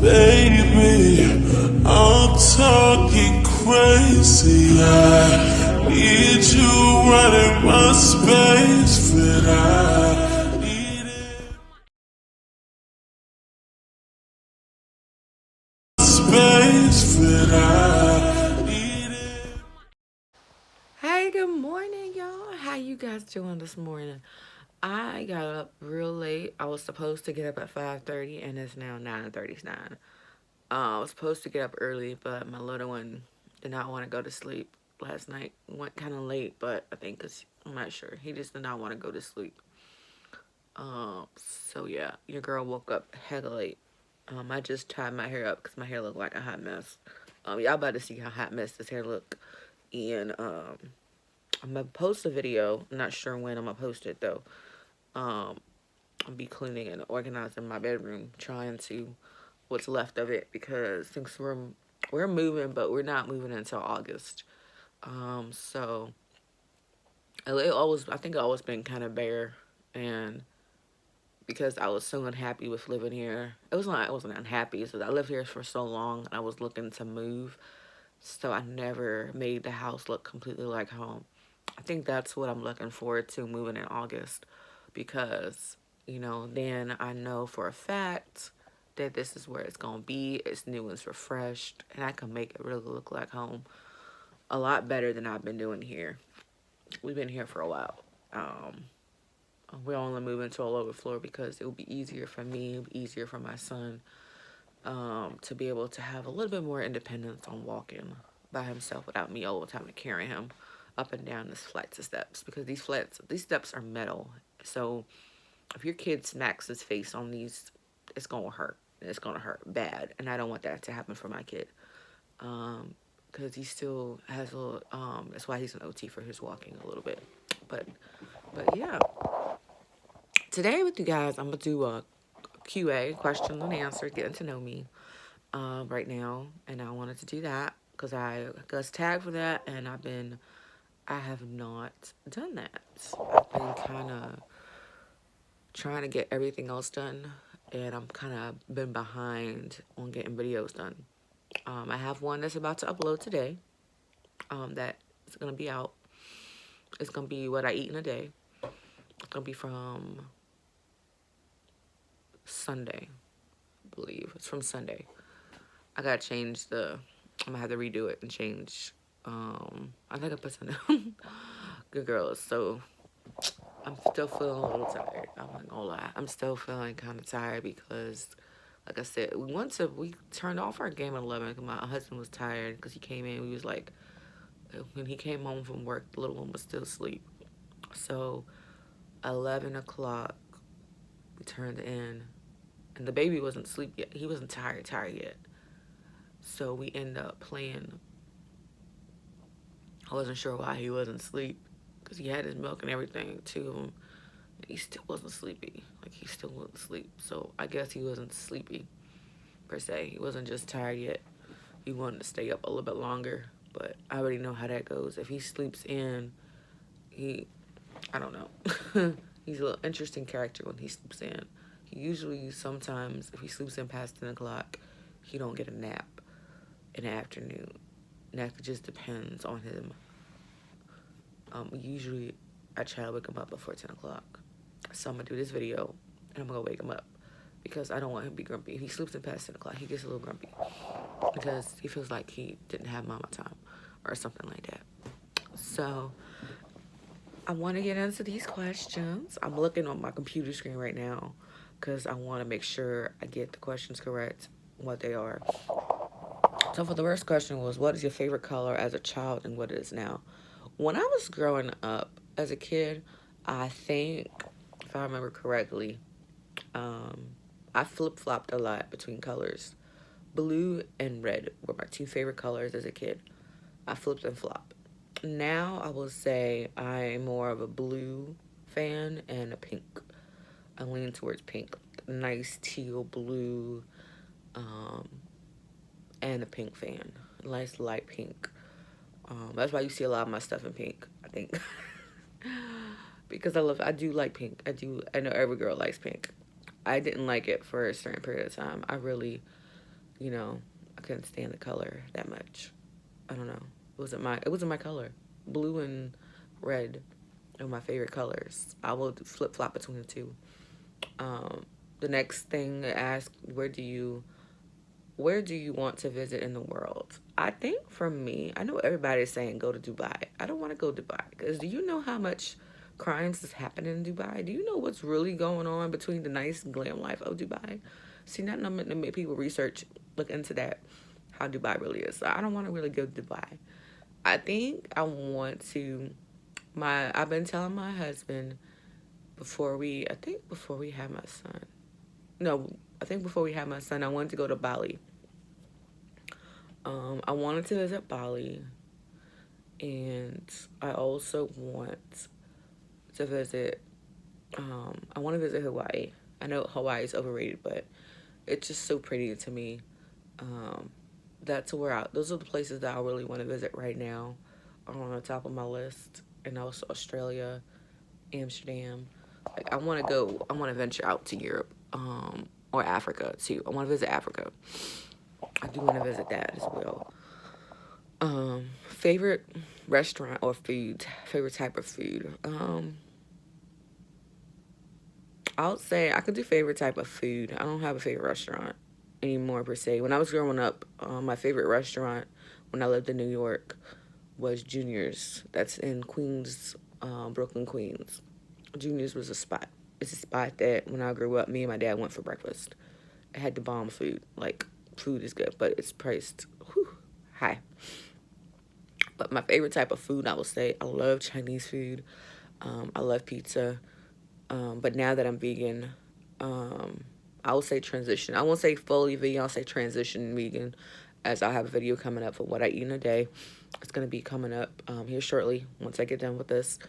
Baby, I'm talking crazy. I need you running my space, but I need it. Space, but I need it. Hey, good morning, y'all. How you guys doing this morning? I got up real late. I was supposed to get up at 5:30 and it's now 9:39. I was supposed to get up early, but my little one did not want to go to sleep last night. Went kind of late, but I think I'm not sure. He just did not want to go to sleep. So yeah, your girl woke up hella late. I just tied my hair up because my hair looked like a hot mess. Y'all about to see how hot mess this hair look. And I'm gonna post a video. I'm not sure when I'm gonna post it though. Um, I'll be cleaning and organizing my bedroom, trying to what's left of it because since we're moving, but we're not moving until August. So I think it always been kind of bare, and because I was so unhappy with living here, I wasn't unhappy. So I lived here for so long, and I was looking to move, so I never made the house look completely like home. I think that's what I'm looking forward to moving in August because, then I know for a fact that this is where it's going to be. It's new, it's refreshed, and I can make it really look like home a lot better than I've been doing here. We've been here for a while. Um, we're only moving to a lower floor because it will be easier for me, it'll be easier for my son to be able to have a little bit more independence on walking by himself without me all the time to carry him up and down these flights of steps because these steps are metal. So if your kid smacks his face on these, it's gonna hurt. It's gonna hurt bad, and I don't want that to happen for my kid. Because he still has a little. That's why he's an OT for his walking a little bit. But but yeah, today with you guys, I'm gonna do a QA, question and answer, getting to know me, right now, and I wanted to do that because I got tagged for that, and I have not done that. I've been kind of trying to get everything else done, and I'm kind of been behind on getting videos done. I have one that's about to upload today. That is gonna be out. It's gonna be what I eat in a day. It's gonna be from Sunday, I believe. It's from Sunday. I gotta change the. I'm gonna have to redo it and change. I think I put something. Good girl. So I'm still feeling a little tired. I'm not gonna lie. I'm still feeling kind of tired because, like I said, we turned off our game at 11 because my husband was tired because he came in. We was like, when he came home from work, the little one was still asleep. So 11 o'clock, we turned in, and the baby wasn't asleep yet. He wasn't tired yet. So we ended up playing. I wasn't sure why he wasn't asleep because he had his milk and everything to him. He still wasn't sleepy. Like, he still wasn't asleep. So I guess he wasn't sleepy, per se. He wasn't just tired yet. He wanted to stay up a little bit longer. But I already know how that goes. If he sleeps in, he, I don't know. He's a little interesting character when he sleeps in. He usually, sometimes, if he sleeps in past 10 o'clock, he don't get a nap in the afternoon. And that just depends on him. Usually, I try to wake him up before 10 o'clock. So I'm going to do this video, and I'm going to wake him up. Because I don't want him to be grumpy. If he sleeps in past 10 o'clock, he gets a little grumpy. Because he feels like he didn't have mama time. Or something like that. So, I want to get into these questions. I'm looking on my computer screen right now. Because I want to make sure I get the questions correct. What they are. So for the first question was, what is your favorite color as a child and what it is now? When I was growing up as a kid, I think, if I remember correctly, um, I flip-flopped a lot between colors. Blue and red were my two favorite colors as a kid. I flipped and flopped. Now I will say I'm more of a blue fan and a pink. I lean towards pink. Nice teal blue, um, and a pink fan. Nice light pink. That's why you see a lot of my stuff in pink, I think. Because I do like pink. I know every girl likes pink. I didn't like it for a certain period of time. I really you know, I couldn't stand the color that much. I don't know. It wasn't my color. Blue and red are my favorite colors. I will flip flop between the two. Um, the next thing I ask, where do you want to visit in the world? I think for me, I know everybody's saying go to Dubai. I don't want to go to Dubai because do you know how much crimes is happening in Dubai? Do you know what's really going on between the nice glam life of Dubai? See, not to make people research, look into that, how Dubai really is. So I don't want to really go to Dubai. I think I want to. I've been telling my husband before we had my son. No, I think before we had my son, I wanted to go to Bali. I wanted to visit Bali, and I also want to visit. I want to visit Hawaii. I know Hawaii is overrated, but it's just so pretty to me. Um, those are the places that I really want to visit right now, are on the top of my list, and also Australia, Amsterdam. Like I want to venture out to Europe, or Africa too. I want to visit Africa. I do want to visit that as well. Favorite restaurant or food, favorite type of food. I would say I could do favorite type of food. I don't have a favorite restaurant anymore per se. When I was growing up, my favorite restaurant when I lived in New York was Junior's. That's in Queens, Brooklyn, Queens. Junior's was a spot. It's a spot that when I grew up, me and my dad went for breakfast. It had the bomb food. Like, food is good, but it's priced high. But my favorite type of food, I would say, I love Chinese food. I love pizza. But now that I'm vegan, I will say transition. I won't say fully vegan. I'll say transition vegan, as I'll have a video coming up for what I eat in a day. It's going to be coming up here shortly once I get done with this.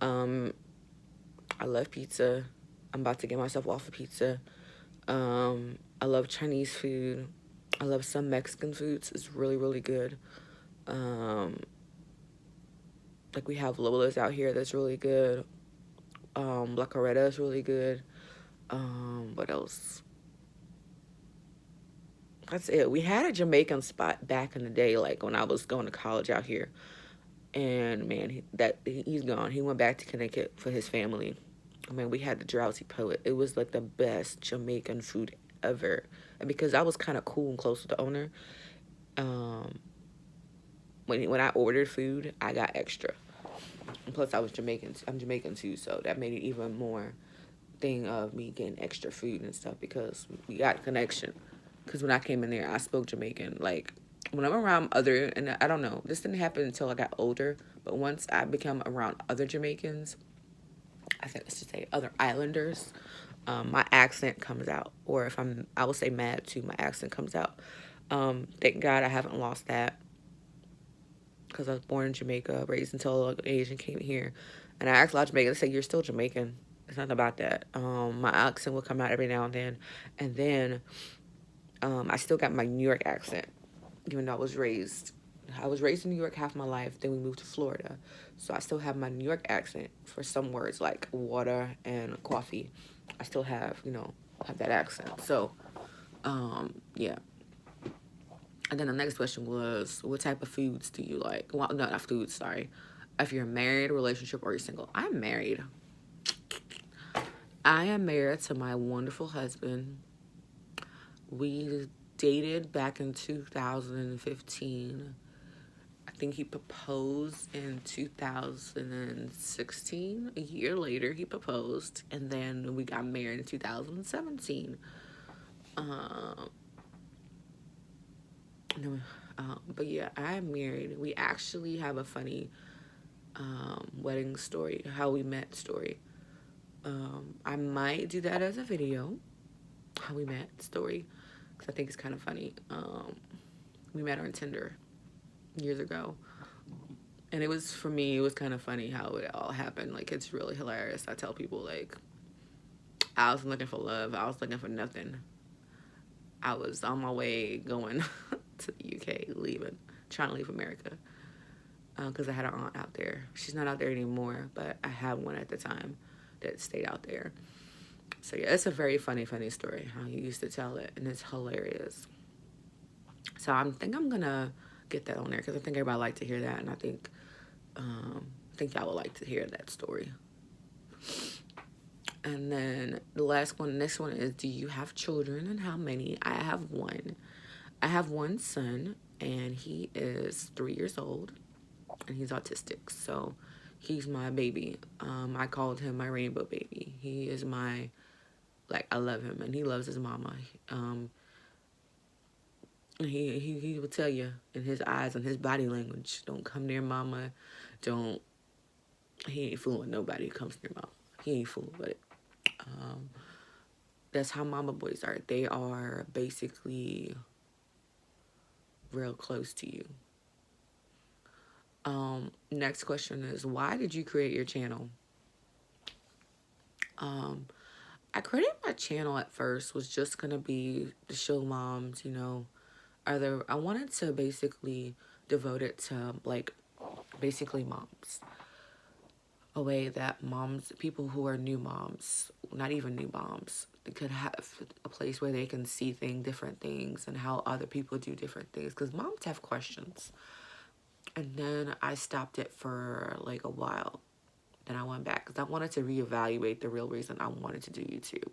I love pizza. I'm about to get myself off of pizza. I love Chinese food. I love some Mexican foods. It's really, really good. Like we have Lola's out here that's really good. La Carreta is really good. What else? That's it. We had a Jamaican spot back in the day, like when I was going to college out here. And man, he's gone. He went back to Connecticut for his family. I mean, we had the Drowsy Poet. It was like the best Jamaican food ever. And because I was kind of cool and close to the owner, when I ordered food, I got extra. And plus, I was Jamaican. I'm Jamaican too, so that made it even more thing of me getting extra food and stuff because we got connection. Because when I came in there, I spoke Jamaican. Like, when I'm around and I don't know, this didn't happen until I got older, but once I become around other Jamaicans, I think let's just say other islanders, my accent comes out. Or if I will say mad too, my accent comes out. Thank God I haven't lost that because I was born in Jamaica, raised until an age and came here. And I asked a lot of Jamaicans, they say, you're still Jamaican. It's nothing about that. My accent will come out every now and then. And then I still got my New York accent, even though I was raised in New York half my life. Then we moved to Florida. So I still have my New York accent for some words like water and coffee. I still have that accent. So, yeah. And then the next question was, what type of foods do you like? Well, no, not foods, sorry. If you're married, relationship, or you're single. I'm married. I am married to my wonderful husband. We dated back in 2015. I think he proposed in 2016. A year later, he proposed. And then we got married in 2017. But yeah, I'm married. We actually have a funny wedding story, how we met story. I might do that as a video, how we met story, because I think it's kind of funny. We met on Tinder years ago. And it was kind of funny how it all happened. Like, it's really hilarious. I tell people, like, I was looking for love. I was looking for nothing. I was on my way going to the UK, trying to leave America. Because I had an aunt out there. She's not out there anymore, but I had one at the time that stayed out there. So yeah, it's a very funny story how he used to tell it, and it's hilarious. So I think I'm gonna get that on there because I think everybody like to hear that, and I think y'all would like to hear that story. And then the next one is, do you have children and how many? I have one. I have one son, and he is 3 years old, and he's autistic. So he's my baby. I called him my rainbow baby. He is my, like, I love him, and he loves his mama. He will tell you in his eyes and his body language, don't come near mama. Don't, he ain't fooling nobody who comes near mama. He ain't fooling with it. That's how mama boys are. They are basically real close to you. Next question is, why did you create your channel? I created my channel at first was just gonna be to show moms, I wanted to basically devote it to, like, basically moms. A way that moms, people who are new moms, not even new moms, they could have a place where they can see different things and how other people do different things. Because moms have questions. And then I stopped it for like a while. Then I went back because I wanted to reevaluate the real reason I wanted to do YouTube.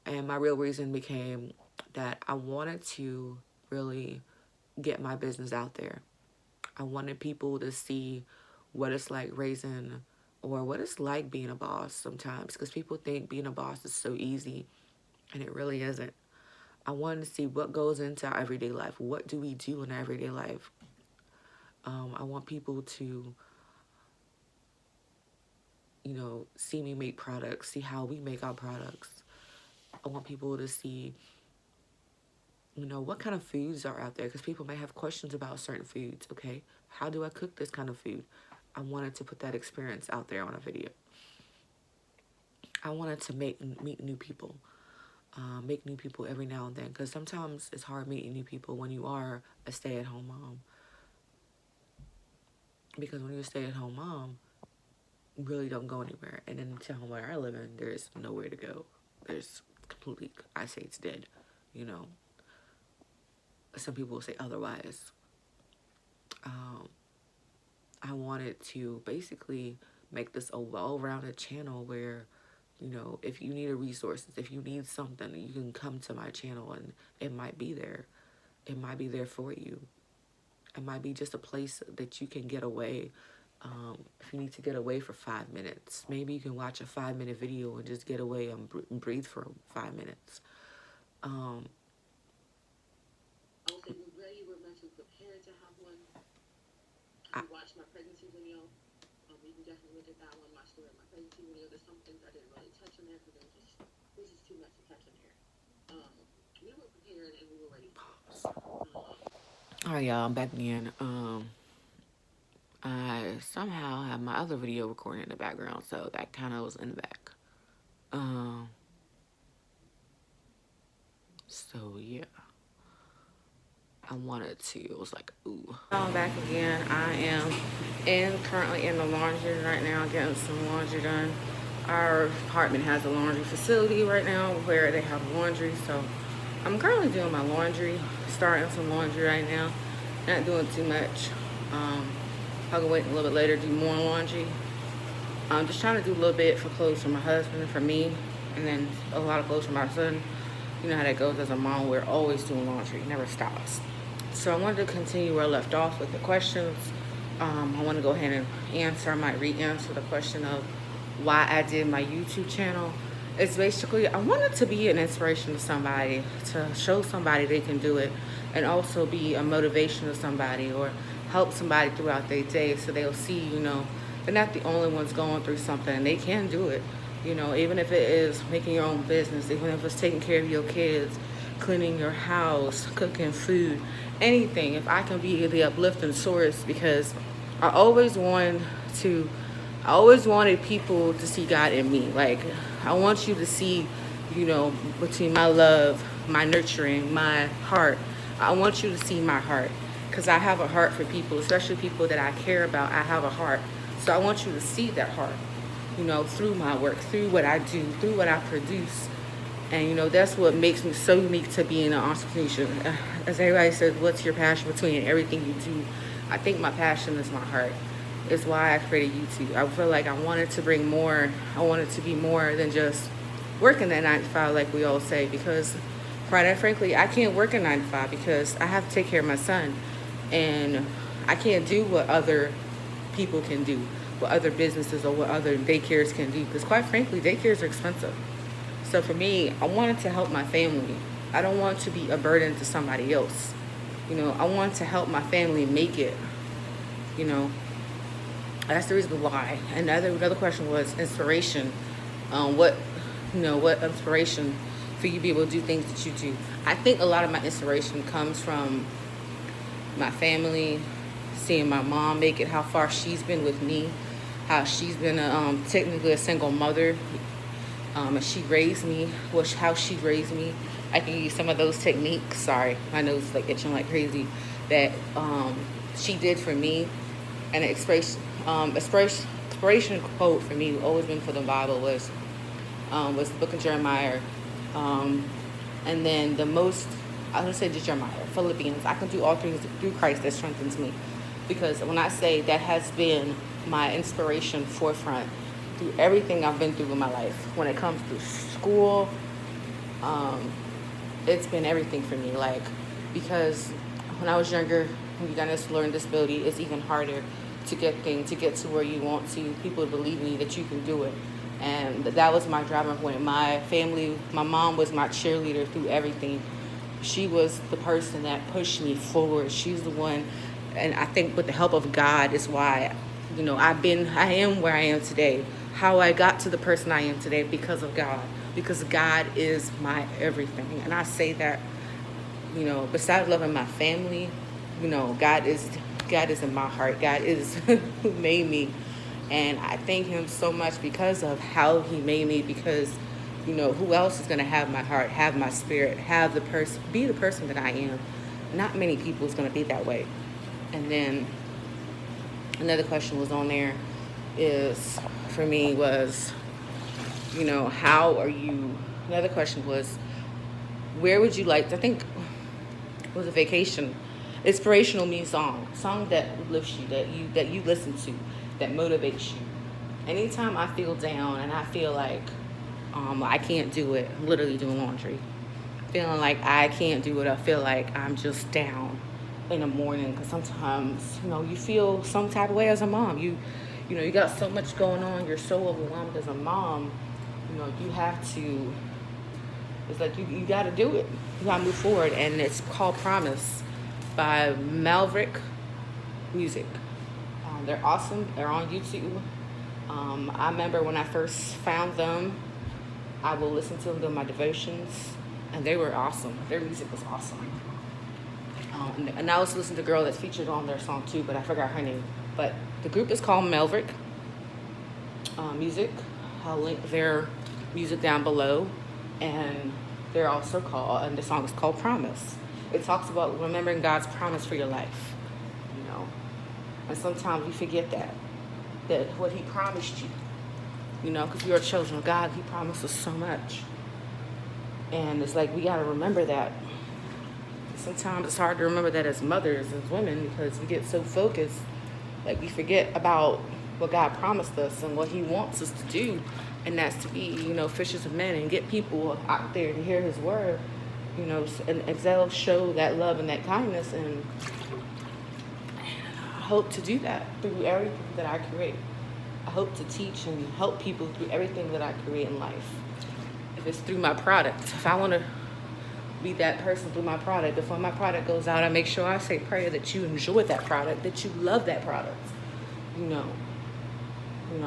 And my real reason became that I wanted to really get my business out there. I wanted people to see what it's like raising, or what it's like being a boss sometimes, because people think being a boss is so easy, and it really isn't. I wanted to see what goes into our everyday life. What do we do in our everyday life? I want people to, see me make products, see how we make our products. I want people to see, what kind of foods are out there, because people may have questions about certain foods, okay? How do I cook this kind of food? I wanted to put that experience out there on a video. I wanted to meet new people. Make new people every now and then, because sometimes it's hard meeting new people when you are a stay-at-home mom. Because when you're a stay-at-home mom, you really don't go anywhere. And in the town where I live in, there's nowhere to go. There's completely, I say it's dead, Some people will say otherwise. I wanted to basically make this a well-rounded channel where, if you need resources, if you need something, you can come to my channel and it might be there. It might be there for you. It might be just a place that you can get away. If you need to get away for 5 minutes, maybe you can watch a 5-minute video and just get away and breathe for 5 minutes. Okay, you were mentally prepared to have one. If you watched my pregnancy video, you can definitely look at that one, my story, my pregnancy video. There's some things I didn't really touch in there because it was just too much to touch in there. We were prepared and we were ready. All right, y'all, I'm back again. I somehow have my other video recording in the background, so that kind of was in the back. So yeah, I wanted to. It was like, ooh. I'm back again. I am currently in the laundry right now, getting some laundry done. Our apartment has a laundry facility right now where they have laundry, so I'm currently doing my laundry, starting some laundry right now. Not doing too much. I'll go wait a little bit later, do more laundry. I'm just trying to do a little bit for clothes for my husband and for me, and then a lot of clothes for my son. You know how that goes as a mom. We're always doing laundry. It never stops. So I wanted to continue where I left off with the questions. I want to go ahead and answer. I might re-answer the question of why I did my YouTube channel. It's basically, I wanted to be an inspiration to somebody, to show somebody they can do it, and also be a motivation to somebody or help somebody throughout their day, so they'll see, they're not the only ones going through something. They can do it, even if it is making your own business, even if it's taking care of your kids, cleaning your house, cooking food, anything. If I can be the uplifting source, because I always wanted people to see God in me. Like, I want you to see, between my love, my nurturing, my heart, I want you to see my heart. Because I have a heart for people, especially people that I care about. I have a heart. So I want you to see that heart, through my work, through what I do, through what I produce. And, that's what makes me so unique to being an entrepreneur. As everybody says, what's your passion between everything you do? I think my passion is my heart. It's why I created YouTube. I feel like I wanted to bring more. I wanted to be more than just working that 9 to 5, like we all say, because quite frankly, I can't work a 9 to 5 because I have to take care of my son. And I can't do what other people can do, what other businesses or what other daycares can do, because quite frankly, daycares are expensive. So for me, I wanted to help my family. I don't want to be a burden to somebody else. I want to help my family make it. You know, that's the reason why. And another question was inspiration. What inspiration for you to be able to do things that you do? I think a lot of my inspiration comes from my family, seeing my mom make it, how far she's been with me, how she's been technically a single mother, and she raised me, how she raised me. I can use some of those techniques. Sorry, my nose is like itching like crazy. That she did for me, and an inspiration quote for me, always been for the Bible, was the book of Jeremiah, and then I would say just Jeremiah, Philippians. I can do all things through Christ that strengthens me, because when I say that has been my inspiration forefront through everything I've been through in my life. When it comes to school, it's been everything for me. Like, because when I was younger, when you got a learning disability, it's even harder to get to where you want to. People believe in you that you can do it. And that was my driving point. My family, my mom was my cheerleader through everything. She was the person that pushed me forward. She's the one, and I think with the help of God is why, I am where I am today. How I got to the person I am today, because of God. Because God is my everything. And I say that, besides loving my family, God is in my heart. God is who made me. And I thank him so much because of how he made me, because, who else is going to have my heart, have my spirit, be the person that I am. Not many people is going to be that way. And then another question was on there is, for me, was, another question was, where would you like to, I think it was a vacation. Inspirational means song that lifts you, that you listen to, that motivates you. Anytime I feel down and I feel like I can't do it, I'm literally doing laundry, feeling like I can't do it, I feel like I'm just down in the morning, because sometimes you feel some type of way as a mom. You got so much going on, you're so overwhelmed as a mom. You have to, it's like you got to do it, you got to move forward. And it's called Promise by Maverick Music. They're awesome. They're on YouTube. I remember when I first found them, I will listen to them during my devotions, and they were awesome. Their music was awesome. And I was listening to a girl that's featured on their song too, but I forgot her name. But the group is called Maverick Music. I'll link their music down below, and they're also and the song is called Promise. It talks about remembering God's promise for your life, and sometimes we forget that what he promised you, because we are children of God. He promised us so much, and it's like we got to remember that. Sometimes it's hard to remember that as mothers, as women, because we get so focused, like we forget about what God promised us and what he wants us to do, and that's to be, fishers of men and get people out there to hear his word, and they'll show that love and that kindness. And I hope to do that through everything that I create. I hope to teach and help people through everything that I create in life. If it's through my product, if I want to be that person through my product, before my product goes out, I make sure I say prayer that you enjoy that product, that you love that product.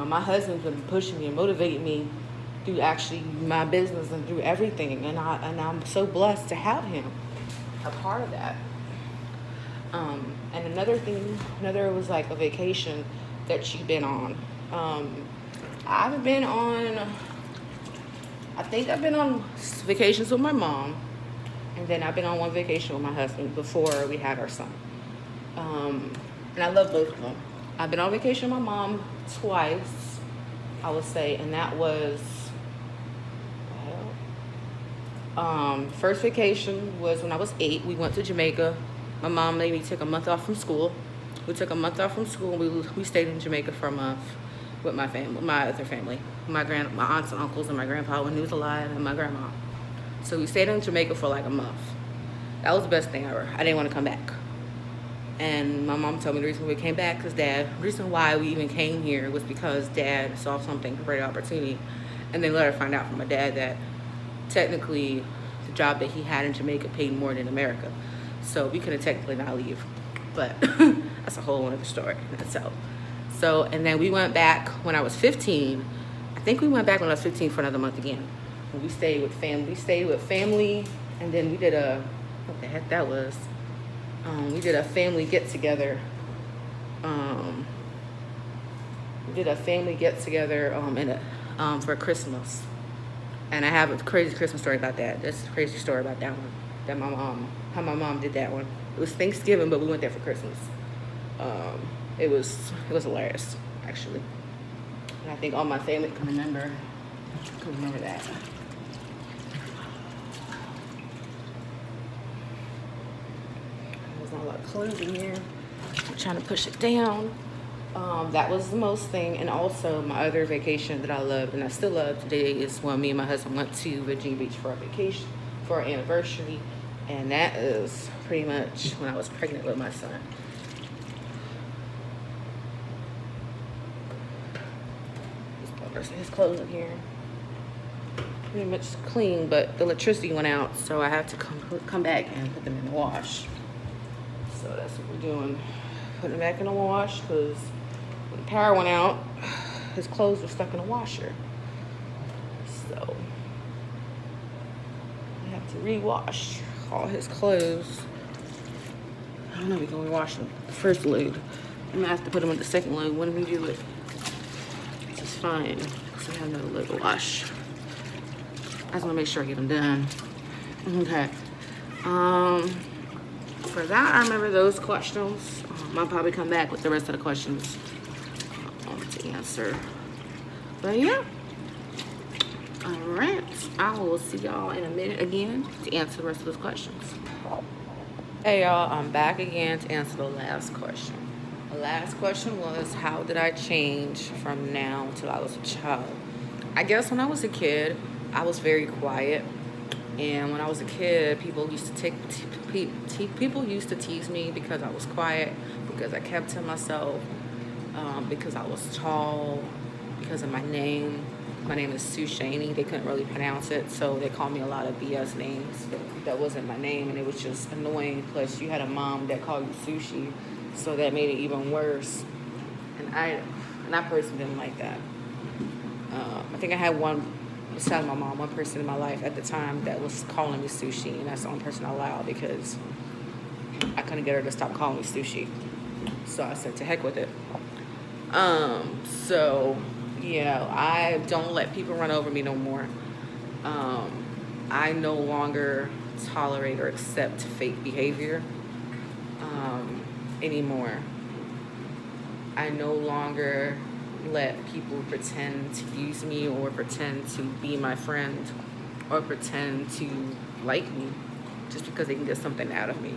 My husband's been pushing me and motivating me through actually my business and through everything, and I'm so blessed to have him a part of that. And another was like a vacation that you've been on. I've been on vacations with my mom, and then I've been on one vacation with my husband before we had our son. And I love both of them. I've been on vacation with my mom twice, I would say, and that was, First vacation was when I was 8. We went to Jamaica. My mom made me take a month off from school. We took a month off from school. We stayed in Jamaica for a month with my family, my other family, my aunts and uncles and my grandpa when he was alive and my grandma. So we stayed in Jamaica for like a month. That was the best thing ever. I didn't want to come back. And my mom told me the reason we came back because the reason why we even came here was because Dad saw something, a great opportunity, and then let her find out from my dad that technically the job that he had in Jamaica paid more than America. So we couldn't technically not leave. But that's a whole other story in itself. So, and then we went back when I was 15. I think we went back when I was 15 for another month again. And we stayed with family. And then we did what the heck that was. We did a family get-together. For Christmas. And I have a crazy Christmas story about that. That's a crazy story about that one. How my mom did that one. It was Thanksgiving, but we went there for Christmas. It was hilarious, actually. And I think all my family can remember that. There's not a lot of clothes in here. I'm trying to push it down. That was the most thing. And also my other vacation that I loved and I still love today is when me and my husband went to Virginia Beach for our vacation, for our anniversary. And that is pretty much when I was pregnant with my son. His clothes in here pretty much clean, but the electricity went out, so I have to come back and put them in the wash. So that's what we're doing, putting them back in the wash, because when the power went out, his clothes were stuck in the washer. So we have to rewash all his clothes. I don't know if we're going to wash them the first load. I'm going to have to put them in the second load when we do it. It's fine, because I have another load to wash. I just want to make sure I get them done. Okay. For that, I remember those questions. I'll probably come back with the rest of the questions to answer. But yeah. All right. I will see y'all in a minute again to answer the rest of those questions. Hey y'all, I'm back again to answer the last question. The last question was, how did I change from now till I was a child? I guess when I was a kid, I was very quiet. And when I was a kid, people used to tease me because I was quiet, because I kept to myself, because I was tall, because of my name. My name is Sushani. They couldn't really pronounce it, so they called me a lot of BS names. That wasn't my name, and it was just annoying. Plus, you had a mom that called you Sushi, so that made it even worse. And I personally didn't like that. I think I had besides my mom, one person in my life at the time that was calling me Sushi, and that's the only person I allowed because I couldn't get her to stop calling me Sushi. So I said, to heck with it. So, I don't let people run over me no more. I no longer tolerate or accept fake behavior anymore. I no longer let people pretend to use me or pretend to be my friend or pretend to like me just because they can get something out of me.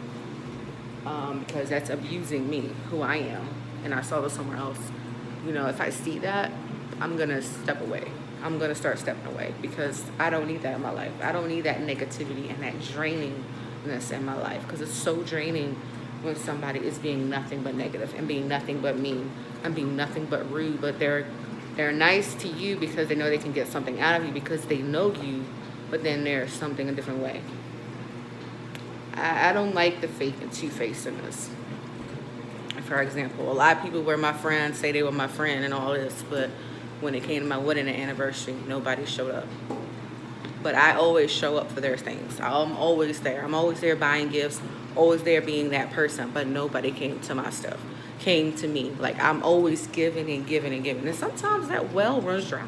Because that's abusing me, who I am. And I saw this somewhere else. If I see that, I'm going to step away. I'm going to start stepping away because I don't need that in my life. I don't need that negativity and that drainingness in my life because it's so draining when somebody is being nothing but negative and being nothing but mean and being nothing but rude, but they're nice to you because they know they can get something out of you because they know you, but then there's something a different way. I don't like the fake and two-facedness. For example, a lot of people were my friends, say they were my friend and all this, but when it came to my wedding and anniversary, nobody showed up. But I always show up for their things. I'm always there. I'm always there buying gifts, always there being that person, but nobody came to my stuff, came to me. Like, I'm always giving and giving and giving. And sometimes that well runs dry.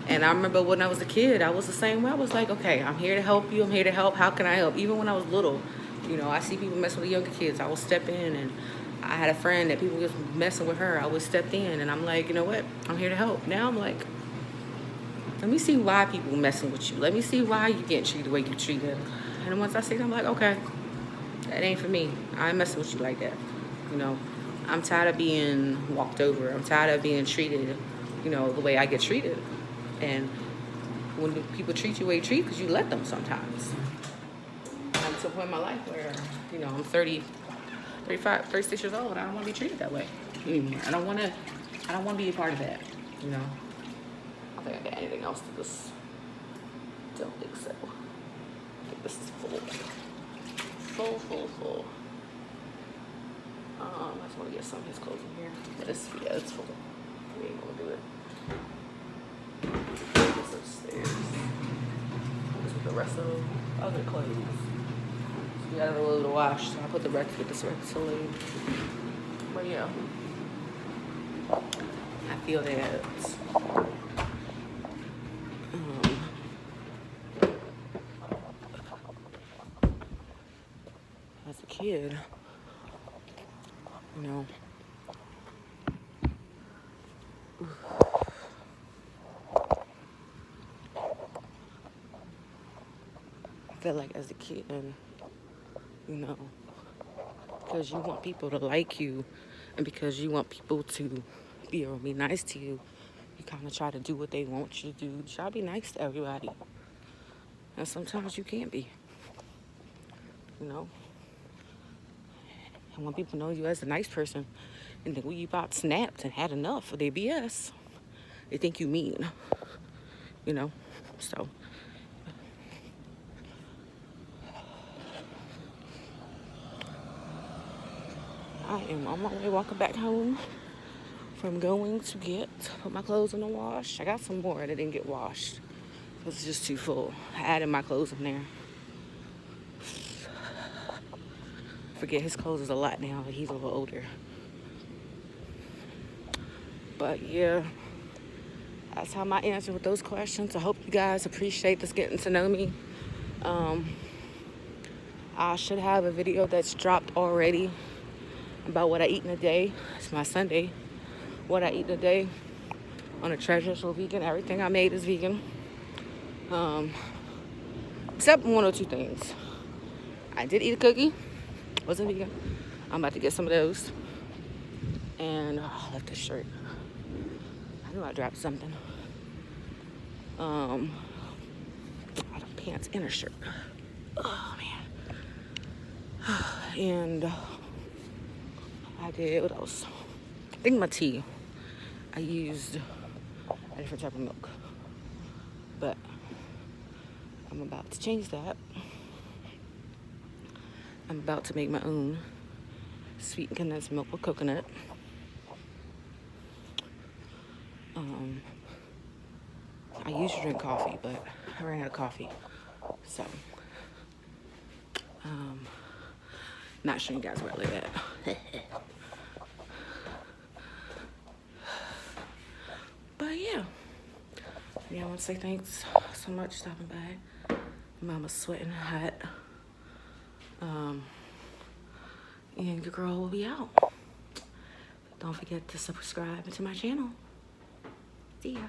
And I remember when I was a kid, I was the same way. I was like, okay, I'm here to help you. I'm here to help. How can I help? Even when I was little, I see people messing with younger kids. I will step in, and I had a friend that people was messing with her. I would step in, and I'm like, you know what? I'm here to help. Now I'm like, Let me see why people messing with you. Let me see why you getting treated the way you treated. And then once I see it, I'm like, okay, that ain't for me. I ain't messing with you like that. You know, I'm tired of being walked over. I'm tired of being treated, you know, the way I get treated. And when people treat you the way you treat, because you let them sometimes. I'm to a point in my life where, you know, I'm 30, 35, 36 years old, and I don't want to be treated that way anymore. I don't want to be a part of that, you know. I don't think I got anything else to this. Don't think so. I think this is full. Full. I just want to get some of his clothes in here. But it's full. We ain't gonna do it. It's upstairs. This is the rest of the other clothes. So we got a little to wash, so I put the rest with this rest to leave. But yeah. I feel that as a kid, you know, I feel like as a kid, you know, because you want people to like you and because you want people to be nice to you, you kind of try to do what they want you to do. You try to be nice to everybody. And sometimes you can't be, you know. And when people know you as a nice person and then when you about snapped and had enough of their BS, they think you mean, you know. So I am on my way walking back home from going to put my clothes in the wash. I got some more that didn't get washed. It was just too full. I added my clothes in there. Forget his clothes is a lot now. He's a little older. But yeah, that's how my answer with those questions. I hope you guys appreciate this getting to know me. I should have a video that's dropped already about what I eat in a day. It's my Sunday. What I eat in a day on a treasure. So vegan. Everything I made is vegan. Except one or two things. I did eat a cookie. Wasn't vegan. I'm about to get some of those. And I left this shirt. I knew I dropped something. Out of pants and a shirt. Oh man. And I did what else? I think my tea. I used a different type of milk. But I'm about to change that. I'm about to make my own sweet condensed milk with coconut. I used to drink coffee, but I ran out of coffee. So, not showing you guys where I live at. But yeah. I want to say thanks so much for stopping by. Mama's sweating hot. And your girl will be out. Don't forget to subscribe to my channel. See ya.